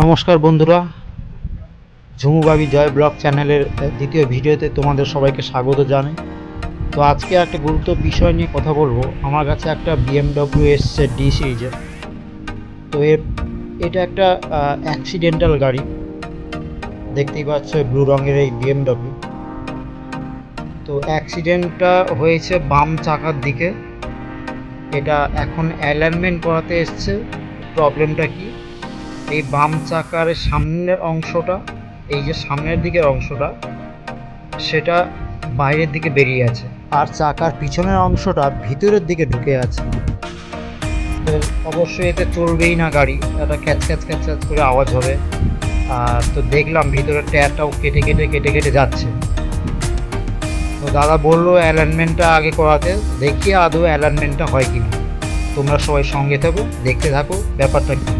নমস্কার বন্ধুরা, ঝুমুবাবি জয় ব্লগ চ্যানেলের দ্বিতীয় ভিডিওতে তোমাদের সবাইকে স্বাগত জানাই। তো আজকে একটা গুরুত্ব বিষয় নিয়ে কথা বলবো। আমার কাছে একটা BMW এসছে ডি সিরিজের। তো এটা একটা অ্যাক্সিডেন্টাল গাড়ি, দেখতেই পাচ্ছ ব্লু রঙের এই BMW। তো অ্যাক্সিডেন্টটা হয়েছে বাম চাকার দিকে। এটা এখন অ্যালাইনমেন্ট করাতে এসছে। প্রবলেমটা কি, এই বাম চাকার সামনের অংশটা, এই যে সামনের দিকের অংশটা, সেটা বাইরের দিকে বেরিয়ে আছে, আর চাকার পিছনের অংশটা ভিতরের দিকে ঢুকে আছে। তো অবশ্যই এতে চলবেই না গাড়ি, একটা ক্যাচ ক্যাচ ক্যাচ ক্যাচ করে আওয়াজ হবে। আর তো দেখলাম ভিতরের টায়ারটাও কেটে কেটে কেটে কেটে যাচ্ছে। তো দাদা বললো অ্যালাইনমেন্টটা আগে করাতে, দেখি আদৌ অ্যালাইনমেন্টটা হয় কি না। তোমরা সবাই সঙ্গে থাকো, দেখতে থাকো ব্যাপারটা কি।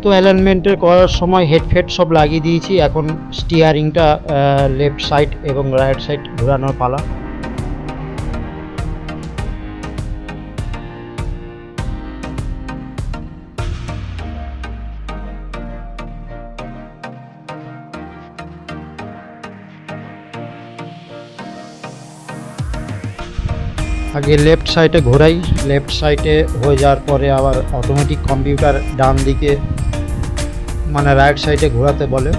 তো অ্যালাইনমেন্টের করার সময় হেডফেড সব লাগিয়ে দিয়েছি। এখন স্টিয়ারিংটা লেফট সাইড এবং রাইট সাইড ঘোরানোর পালা। আগে লেফট সাইডে ঘোরাই, লেফট সাইডে হয়ে যাওয়ার পরে আবার অটোমেটিক কম্পিউটার ডান দিকে মানে রাইট সাইডে ঘোরাতে বলে।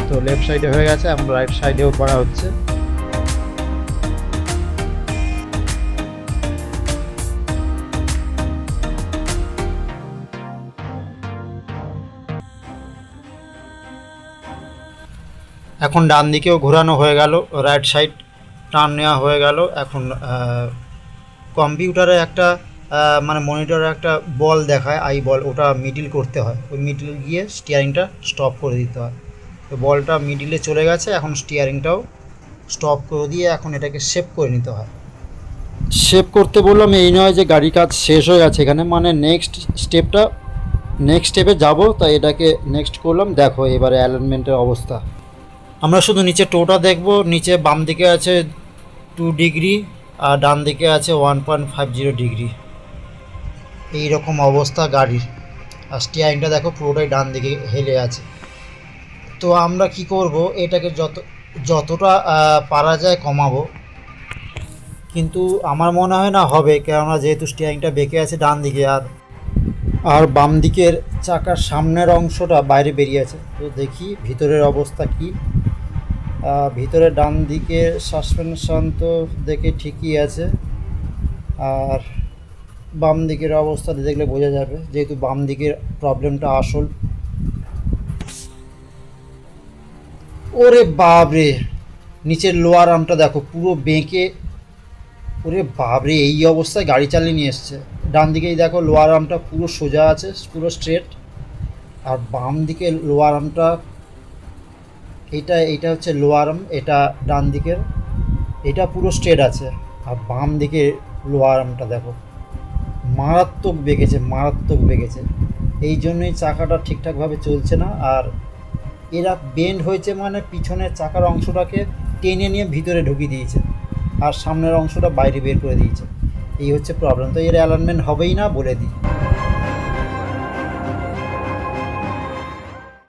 তো লেফট সাইডে হয়ে গেছে, এখন রাইট সাইডেও করা হচ্ছে। এখন ডান দিকেও ঘোরানো হয়ে গেল, রাইট সাইড টার্ন নেওয়া হয়ে গেল। এখন কম্পিউটারে একটা মানে মনিটরে একটা বল দেখায়, আই বল, ওটা মিডিল করতে হয়। ওই মিডিল গিয়ে স্টিয়ারিংটা স্টপ করে দিতে হয়। তো বলটা মিডিলে চলে গেছে, এখন স্টিয়ারিংটাও স্টপ করে দিয়ে এখন এটাকে সেভ করে নিতে হয়। সেভ করতে বললাম এই নয় যে গাড়ির কাজ শেষ হয়ে গেছে এখানে, মানে নেক্সট স্টেপে যাব, তাই এটাকে নেক্সট করলাম। দেখো এবারে অ্যালাইনমেন্টের অবস্থা। আমরা শুধু নিচে টোটা দেখব। নিচে বাম দিকে আছে 2 ডিগ্রি আর ডান দিকে আছে 1.50 ডিগ্রি। এই রকম অবস্থা গাড়ির। আর স্টিয়ারিংটা দেখো পুরোটাই ডান দিকে হেলে আছে। তো আমরা কি করব, এটাকে যতটা পারা যায় কমাবো, কিন্তু আমার মনে হয় না হবে, কেননা যেহেতু স্টিয়ারিংটা বেঁকে আছে ডান দিকে, আর বাম দিকের চাকার সামনের অংশটা বাইরে বেরিয়ে আছে। তো দেখি ভিতরের অবস্থা কি। ভিতরে ডান দিকের সাসপেনশন তো দেখে ঠিকই আছে, আর বাম দিকের অবস্থাটা দেখলে বোঝা যাবে, যেহেতু বাম দিকের প্রবলেমটা আসল। ওরে বাবরে, নিচের লোয়ার আর্মটা দেখো পুরো বেঁকে। ওরে বাবরে, এই অবস্থায় গাড়ি চালিয়ে নিয়ে এসছে। ডান দিকেই দেখো লোয়ার আর্মটা পুরো সোজা আছে, পুরো স্ট্রেট। আর বাম দিকে লোয়ার আর্মটা, এইটা হচ্ছে লোয়ার আর্ম, এটা ডান দিকের, এটা পুরো স্ট্রেট আছে। আর বাম দিকে লোয়ার আর্মটা দেখো মারাত্মক বেঁকেছে। এই জন্যই চাকাটা ঠিকঠাকভাবে চলছে না। আর এরা বেন্ড হয়েছে মানে পিছনের চাকার অংশটাকে টেনে নিয়ে ভিতরে ঢুকিয়ে দিয়েছে, আর সামনের অংশটা বাইরে বের করে দিয়েছে। এই হচ্ছে প্রবলেম। তো এর অ্যালাইনমেন্ট হবেই না বলে দিই।